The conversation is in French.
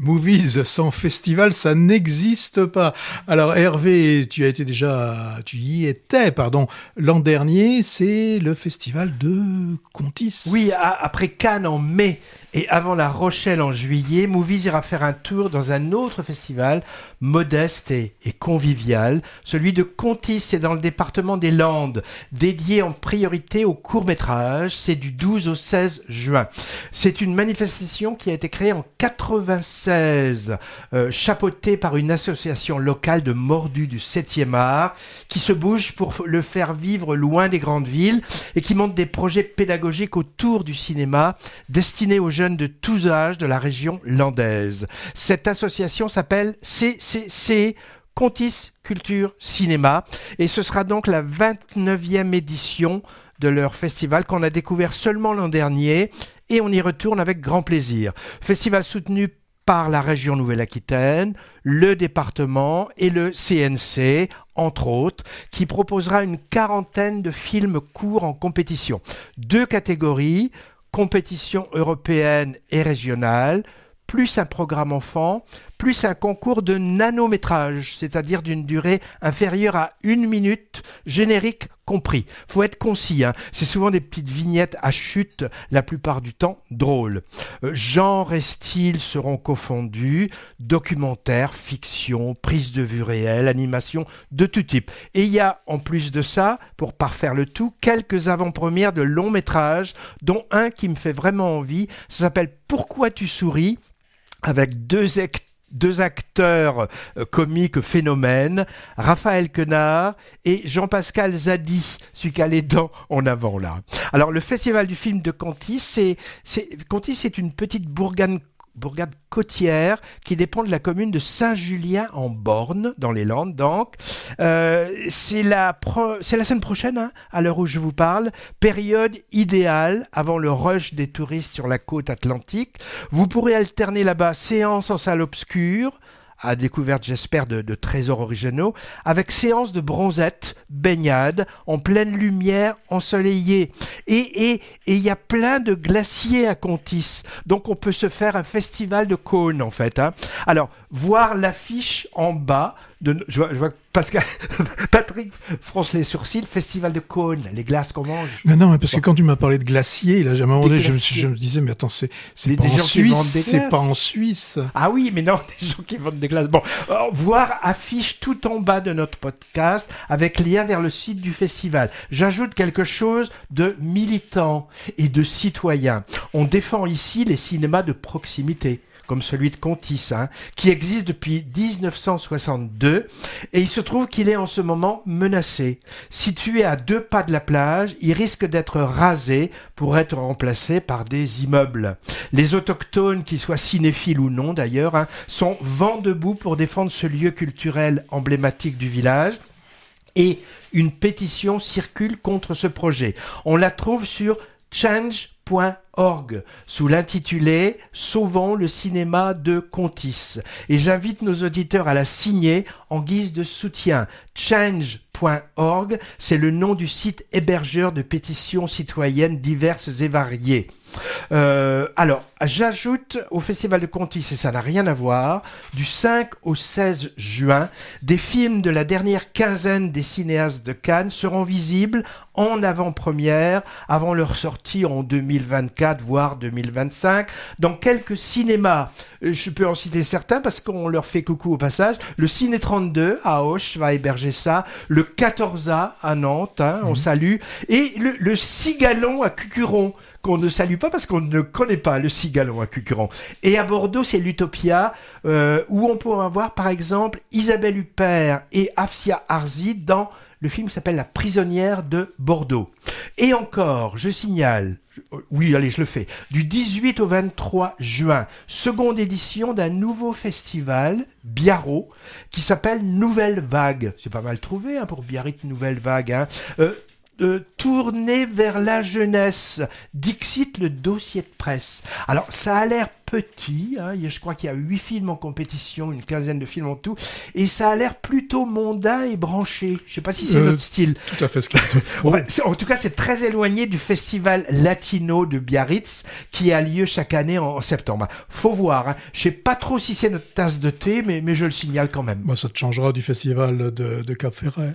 Movies sans festival, ça n'existe pas. Alors Hervé, tu y étais, l'an dernier, c'est le festival de Contis. Oui, après Cannes en mai et avant La Rochelle en juillet, Movies ira faire un tour dans un autre festival modeste et convivial, celui de Contis, c'est dans le département des Landes, dédié en priorité aux courts-métrages, c'est du 12 au 16 juin. C'est une manifestation qui a été créée en 96, chapeautée par une association locale de mordus du 7e art, qui se bouge pour le faire vivre loin des grandes villes et qui monte des projets pédagogiques autour du cinéma destinés aux jeunes de tous âges de la région landaise. Cette association s'appelle CCC, Contis Culture Cinéma, et ce sera donc la 29e édition de leur festival qu'on a découvert seulement l'an dernier, et on y retourne avec grand plaisir. Festival soutenu par la région Nouvelle-Aquitaine, le département et le CNC, entre autres, qui proposera une quarantaine de films courts en compétition. 2 catégories, compétition européenne et régionale, plus un programme enfant, plus un concours de nanométrage, c'est-à-dire d'une durée inférieure à 1 minute, générique compris. Faut être concis, c'est souvent des petites vignettes à chute, la plupart du temps drôles. Genre et style seront confondus, documentaire, fiction, prise de vue réelle, animation, de tout type. Et il y a, en plus de ça, pour parfaire le tout, quelques avant-premières de longs métrages, dont un qui me fait vraiment envie, ça s'appelle « Pourquoi tu souris ?», avec deux acteurs comiques phénomènes, Raphaël Quenard et Jean-Pascal Zadi, celui qui a les dents en avant là. Alors le festival du film de Contis, Contis c'est une petite bourgade côtière qui dépend de la commune de Saint-Julien-en-Borne, dans les Landes donc. C'est la semaine prochaine, à l'heure où je vous parle, période idéale avant le rush des touristes sur la côte atlantique. Vous pourrez alterner là-bas séance en salle obscure, à découverte, j'espère, de trésors originaux, avec séance de bronzette, baignade, en pleine lumière ensoleillée. Et il y a plein de glaciers à Contis, donc on peut se faire un festival de cônes, en fait. Alors, voir l'affiche en bas, je vois que Patrick fronce les sourcils, festival de cônes, les glaces qu'on mange. Non, mais parce que quand tu m'as parlé de glaciers, là, à un moment donné, je me disais, mais attends, c'est pas en Suisse, c'est pas en Suisse. Ah oui, mais non, des gens qui vendent des glaces. Bon, voir affiche tout en bas de notre podcast avec lien vers le site du festival. J'ajoute quelque chose de militant et de citoyen. On défend ici les cinémas de proximité, comme celui de Contis, qui existe depuis 1962, et il se trouve qu'il est en ce moment menacé. Situé à 2 pas de la plage, il risque d'être rasé pour être remplacé par des immeubles. Les autochtones, qu'ils soient cinéphiles ou non d'ailleurs, sont vent debout pour défendre ce lieu culturel emblématique du village, et une pétition circule contre ce projet. On la trouve sur change.org sous l'intitulé « Sauvons le cinéma de Contis ». Et j'invite nos auditeurs à la signer en guise de soutien. Change.org, c'est le nom du site hébergeur de pétitions citoyennes diverses et variées. Alors, j'ajoute au Festival de Contis, et ça n'a rien à voir, du 5 au 16 juin, des films de la dernière quinzaine des cinéastes de Cannes seront visibles en avant-première, avant leur sortie en 2024, voire 2025, dans quelques cinémas. Je peux en citer certains parce qu'on leur fait coucou au passage. Le Ciné 32 à Auch va héberger ça, le 14A à Nantes, on salue, et le Cigalon à Cucuron, qu'on ne salue pas parce qu'on ne connaît pas le Cigalon à Cucuron. Et à Bordeaux, c'est l'Utopia, où on pourra voir par exemple Isabelle Huppert et Afsia Arzi dans le film qui s'appelle La prisonnière de Bordeaux. Et encore, je signale, oui, allez, je le fais, du 18 au 23 juin, seconde édition d'un nouveau festival, Biarro, qui s'appelle Nouvelle Vague. C'est pas mal trouvé pour Biarritz, Nouvelle Vague. tourné vers la jeunesse. Dixit, le dossier de presse. Alors, ça a l'air petit, hein, je crois qu'il y a 8 films en compétition, une quinzaine de films en tout, et ça a l'air plutôt mondain et branché. Je sais pas si c'est notre style. Tout à fait ce qu'il te faut. En tout cas, c'est très éloigné du festival latino de Biarritz qui a lieu chaque année en septembre. Faut voir, hein. Je sais pas trop si c'est notre tasse de thé, mais je le signale quand même. Bah, ça te changera du festival de Cap-Ferret.